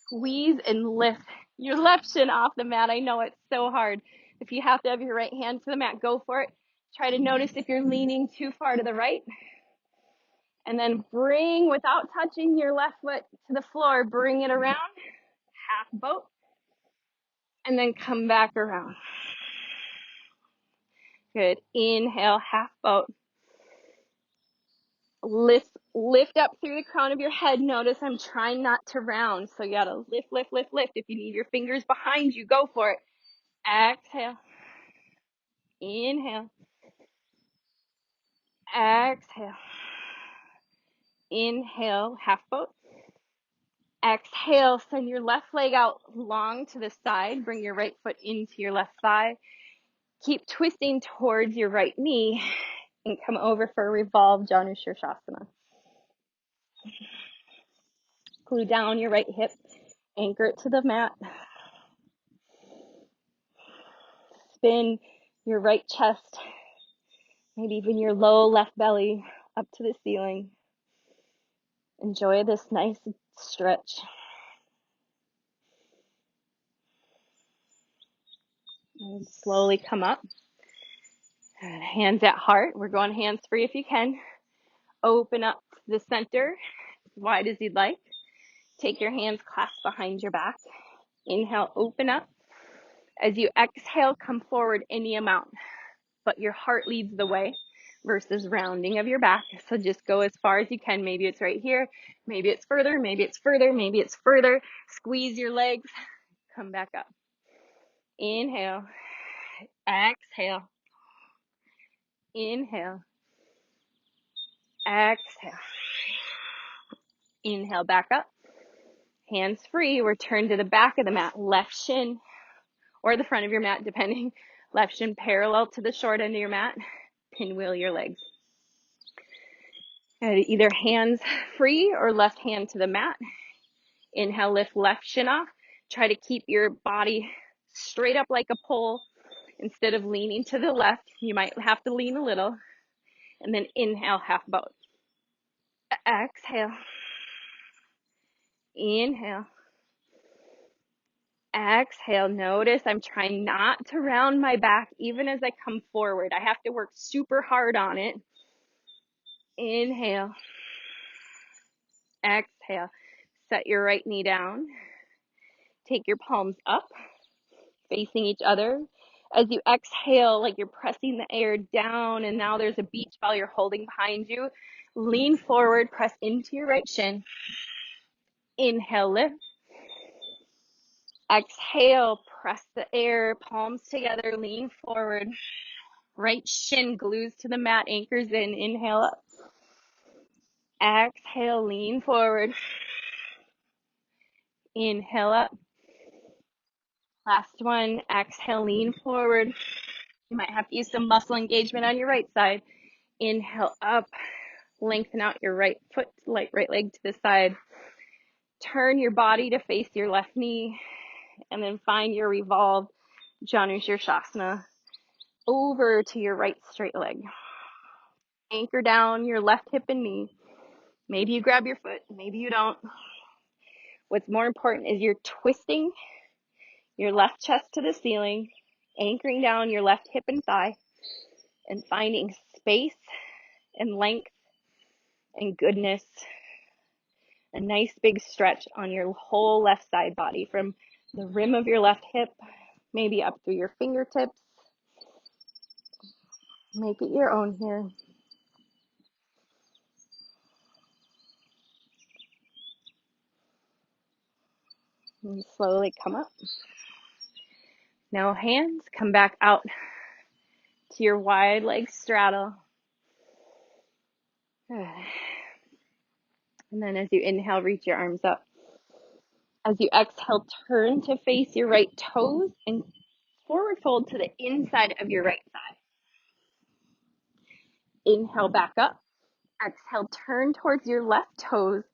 A: Squeeze and lift your left shin off the mat. I know it's so hard. If you have to have your right hand to the mat, go for it. Try to notice if you're leaning too far to the right. And then bring, without touching your left foot to the floor, bring it around, half boat, and then come back around. Good. Inhale, half boat. Lift up through the crown of your head. Notice I'm trying not to round. So you gotta lift, lift, lift, lift. If you need your fingers behind you, go for it. Exhale. Inhale. Exhale. Inhale, half boat. Exhale, send your left leg out long to the side. Bring your right foot into your left thigh. Keep twisting towards your right knee and come over for a revolved Janu Shirshasana. Glue down your right hip, anchor it to the mat. Spin your right chest, maybe even your low left belly up to the ceiling. Enjoy this nice stretch. And slowly come up. Hands at heart. We're going hands free if you can. Open up to the center, as wide as you'd like. Take your hands clasped behind your back. Inhale, open up. As you exhale, come forward any amount, but your heart leads the way versus rounding of your back. So just go as far as you can. Maybe it's right here. Maybe it's further. Maybe it's further. Maybe it's further. Squeeze your legs. Come back up. Inhale. Exhale. Inhale. Exhale. Inhale, back up. Hands free. Return to the back of the mat. Left shin or the front of your mat, depending. Left shin parallel to the short end of your mat. Pinwheel your legs. And either hands free or left hand to the mat. Inhale, lift left shin off. Try to keep your body straight up like a pole. Instead of leaning to the left, you might have to lean a little. And then inhale, half boat. Exhale. Inhale. Exhale. Notice I'm trying not to round my back even as I come forward. I have to work super hard on it. Inhale. Exhale. Set your right knee down. Take your palms up, facing each other. As you exhale, like you're pressing the air down, and now there's a beach ball you're holding behind you. Lean forward, press into your right shin. Inhale, lift. Exhale, press the air, palms together, lean forward. Right shin glues to the mat, anchors in. Inhale up. Exhale, lean forward. Inhale up. Last one. Exhale, lean forward. You might have to use some muscle engagement on your right side. Inhale up. Lengthen out your right foot, right leg to the side. Turn your body to face your left knee. And then find your revolved Janushirshasana over to your right straight leg. Anchor down your left hip and knee. Maybe you grab your foot, maybe you don't. What's more important is you're twisting your left chest to the ceiling, anchoring down your left hip and thigh, and finding space and length and goodness. A nice big stretch on your whole left side body from the rim of your left hip, maybe up through your fingertips. Make it your own here. And slowly come up. Now hands, come back out to your wide leg straddle. And then as you inhale, reach your arms up. As you exhale, turn to face your right toes and forward fold to the inside of your right thigh. Inhale back up. Exhale, turn towards your left toes.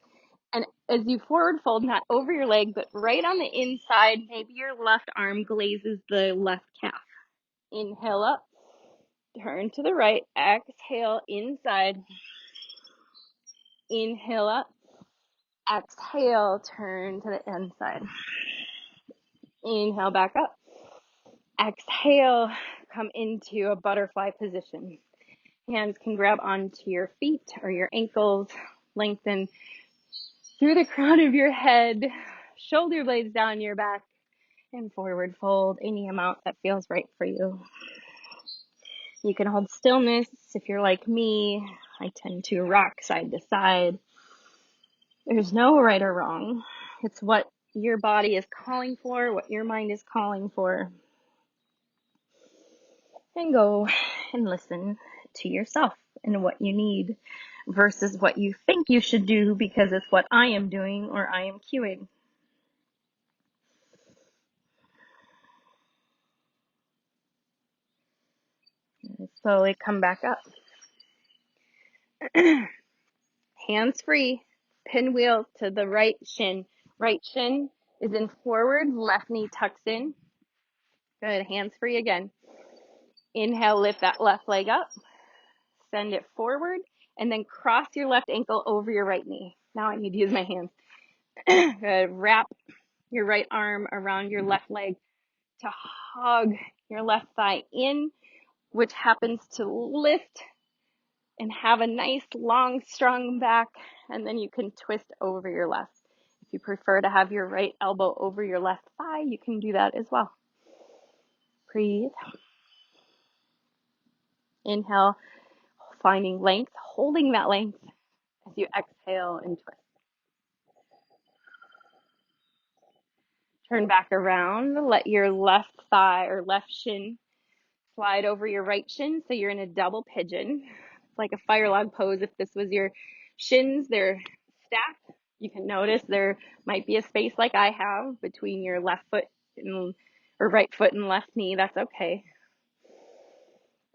A: And as you forward fold, not over your leg, but right on the inside, maybe your left arm glazes the left calf. Inhale up. Turn to the right. Exhale, inside. Inhale up. Exhale, turn to the inside. Inhale back up. Exhale, come into a butterfly position. Hands can grab onto your feet or your ankles. Lengthen through the crown of your head. Shoulder blades down your back. And forward fold any amount that feels right for you. You can hold stillness. If you're like me, I tend to rock side to side. There's no right or wrong. It's what your body is calling for, what your mind is calling for. And go and listen to yourself and what you need versus what you think you should do because it's what I am doing or I am cueing. And slowly come back up. Hands free. Pinwheel to the right shin. Right shin is in forward. Left knee tucks in. Good. Hands free again. Inhale, lift that left leg up. Send it forward. And then cross your left ankle over your right knee. Now I need to use my hands. Good. Wrap your right arm around your left leg to hug your left thigh in, which happens to lift and have a nice, long, strong back. And then you can twist over your left. If you prefer to have your right elbow over your left thigh, you can do that as well. Breathe. Inhale, finding length, holding that length as you exhale and twist. Turn back around. Let your left thigh or left shin slide over your right shin so you're in a double pigeon. It's like a fire log pose. If this was your shins, they're stacked. You can notice there might be a space like I have between your left foot and, or right foot and left knee. That's okay.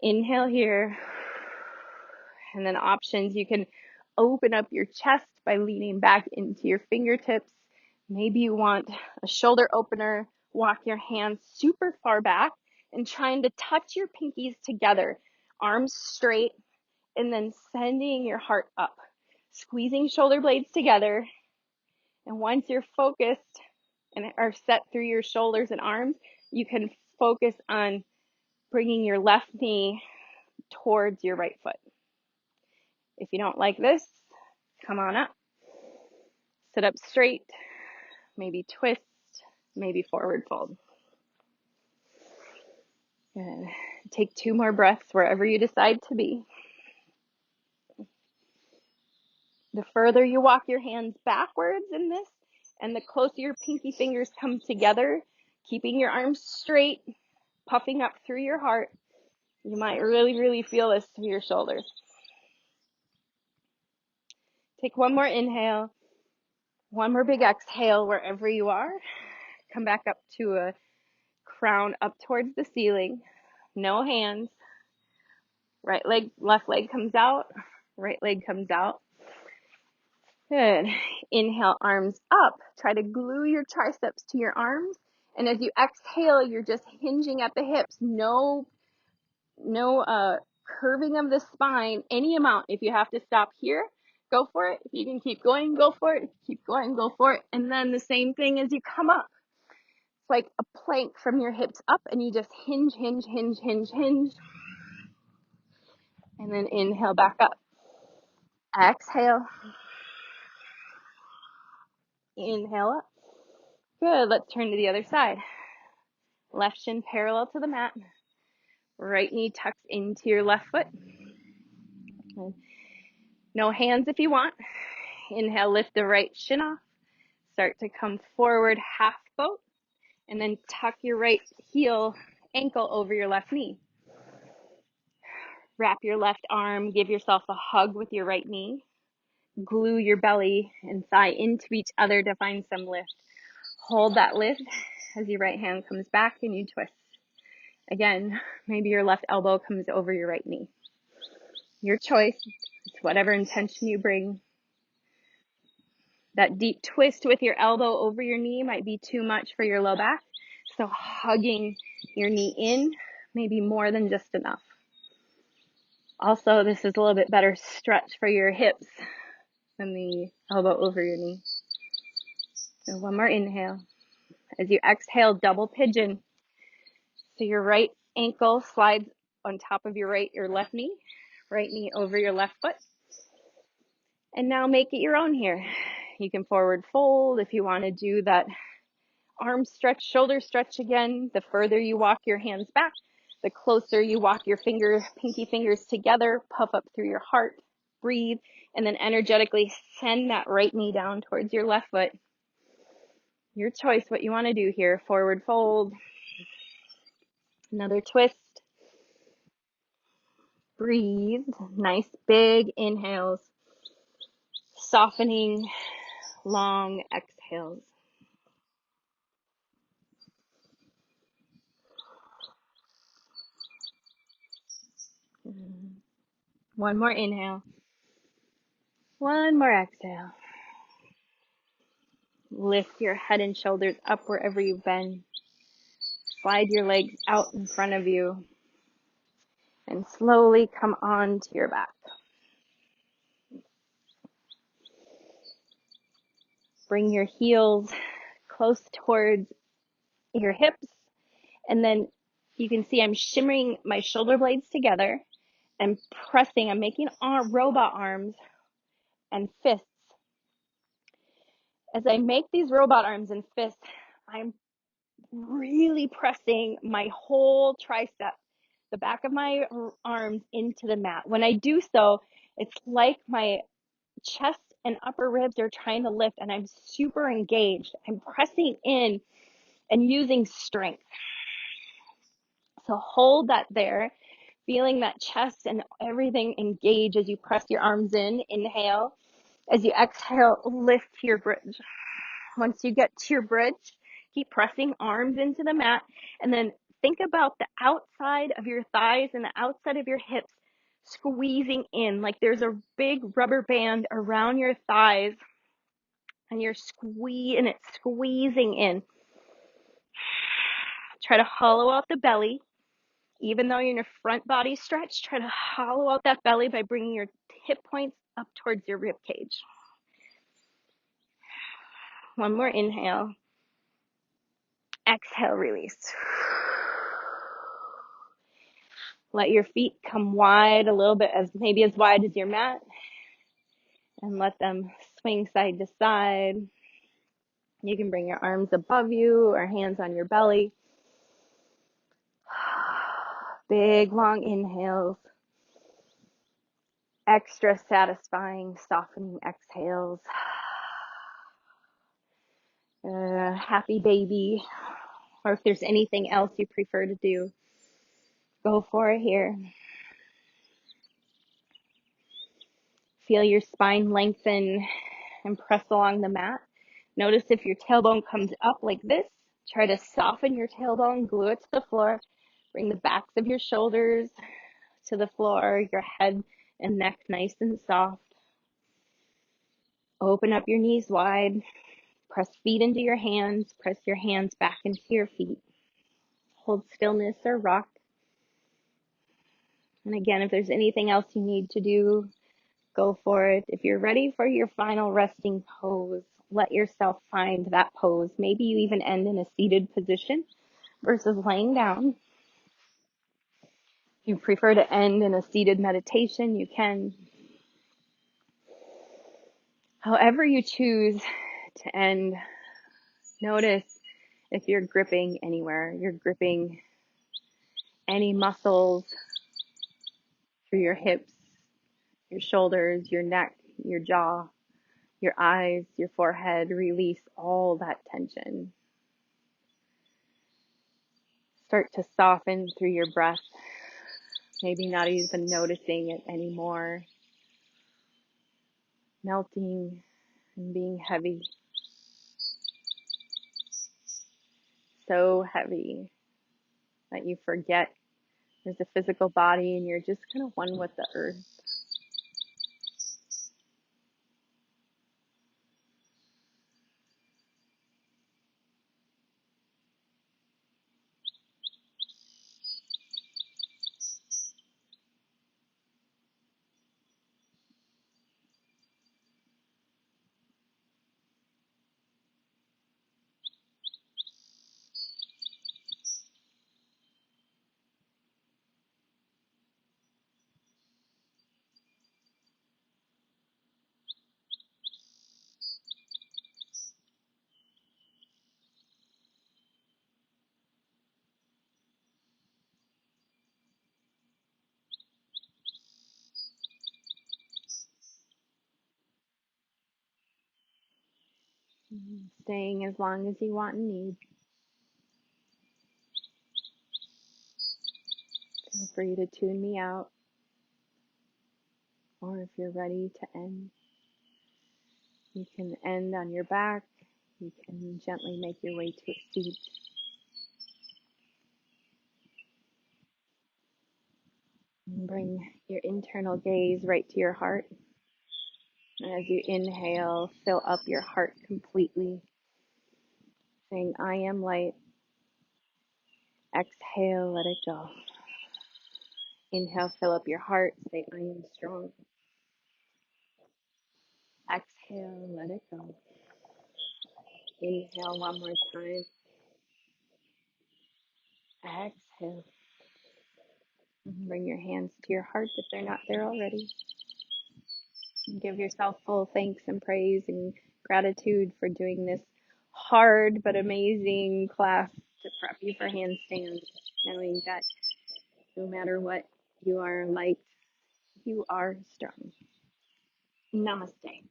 A: Inhale here. And then options, you can open up your chest by leaning back into your fingertips. Maybe you want a shoulder opener, walk your hands super far back and trying to touch your pinkies together, arms straight, and then sending your heart up, squeezing shoulder blades together. And once you're focused and are set through your shoulders and arms, you can focus on bringing your left knee towards your right foot. If you don't like this, come on up, sit up straight, maybe twist, maybe forward fold. Good. Take 2 more breaths wherever you decide to be. The further you walk your hands backwards in this, and the closer your pinky fingers come together, keeping your arms straight, puffing up through your heart, you might really, really feel this through your shoulders. Take 1 more inhale, 1 more big exhale wherever you are. Come back up to a crown up towards the ceiling. No hands. Right leg, left leg comes out. Right leg comes out. Good. Inhale, arms up. Try to glue your triceps to your arms. And as you exhale, you're just hinging at the hips. No curving of the spine, any amount. If you have to stop here, go for it. If you can keep going, go for it. Keep going, go for it. And then the same thing as you come up. It's like a plank from your hips up, and you just hinge, hinge, hinge, hinge, hinge. And then inhale back up. Exhale. Inhale up. Good. Let's turn to the other side. Left shin parallel to the mat. Right knee tucks into your left foot. No hands if you want. Inhale, lift the right shin off. Start to come forward, half boat. And then tuck your right heel, ankle over your left knee. Wrap your left arm. Give yourself a hug with your right knee. Glue your belly and thigh into each other to find some lift. Hold that lift as your right hand comes back and you twist. Again, maybe your left elbow comes over your right knee. Your choice. It's whatever intention you bring. That deep twist with your elbow over your knee might be too much for your low back. So hugging your knee in may be more than just enough. Also, this is a little bit better stretch for your hips than the elbow over your knee. So 1 more inhale. As you exhale, double pigeon. So your right ankle slides on top of your left knee, right knee over your left foot. And now make it your own here. You can forward fold if you want to do that arm stretch, shoulder stretch again. The further you walk your hands back, the closer you walk your pinky fingers together, puff up through your heart, breathe, and then energetically send that right knee down towards your left foot. Your choice what you want to do here. Forward fold. Another twist. Breathe. Nice big inhales. Softening, long exhales. One more inhale. One more exhale. Lift your head and shoulders up wherever you've been. Slide your legs out in front of you. And slowly come on to your back. Bring your heels close towards your hips. And then you can see I'm shimmering my shoulder blades together and pressing. I'm making robot arms and fists. As I make these robot arms and fists, I'm really pressing my whole tricep, the back of my arms into the mat. When I do so, it's like my chest and upper ribs are trying to lift and I'm super engaged. I'm pressing in and using strength. So hold that there, feeling that chest and everything engage as you press your arms in. Inhale. As you exhale, lift to your bridge. Once you get to your bridge, keep pressing arms into the mat and then think about the outside of your thighs and the outside of your hips squeezing in like there's a big rubber band around your thighs and it's squeezing in. Try to hollow out the belly. Even though you're in a front body stretch, try to hollow out that belly by bringing your hip points up towards your rib cage. One more inhale. Exhale, release. Let your feet come wide, a little bit, maybe as wide as your mat, and let them swing side to side. You can bring your arms above you or hands on your belly. Big, long inhales. Extra satisfying, softening exhales. Happy baby. Or if there's anything else you prefer to do, go for it here. Feel your spine lengthen and press along the mat. Notice if your tailbone comes up like this, try to soften your tailbone, glue it to the floor. Bring the backs of your shoulders to the floor, your head and neck nice and soft. Open up your knees wide. Press feet into your hands. Press your hands back into your feet. Hold stillness or rock. And again, if there's anything else you need to do, go for it. If you're ready for your final resting pose, let yourself find that pose. Maybe you even end in a seated position versus laying down. If you prefer to end in a seated meditation, you can. However you choose to end, notice if you're gripping anywhere. You're gripping any muscles through your hips, your shoulders, your neck, your jaw, your eyes, your forehead. Release all that tension. Start to soften through your breath, maybe not even noticing it anymore. Melting and being heavy. So heavy that you forget there's a physical body and you're just kind of one with the earth. Staying as long as you want and need. Feel free to tune me out. Or if you're ready to end, you can end on your back. You can gently make your way to a seat. And bring your internal gaze right to your heart. And as you inhale, fill up your heart completely, saying, I am light. Exhale, let it go. Inhale, fill up your heart, say, I am strong. Exhale, let it go. Inhale one more time. Exhale. Bring your hands to your heart if they're not there already. And give yourself full thanks and praise and gratitude for doing this hard but amazing class to prep you for handstands, knowing that no matter what you are like, you are strong. Namaste.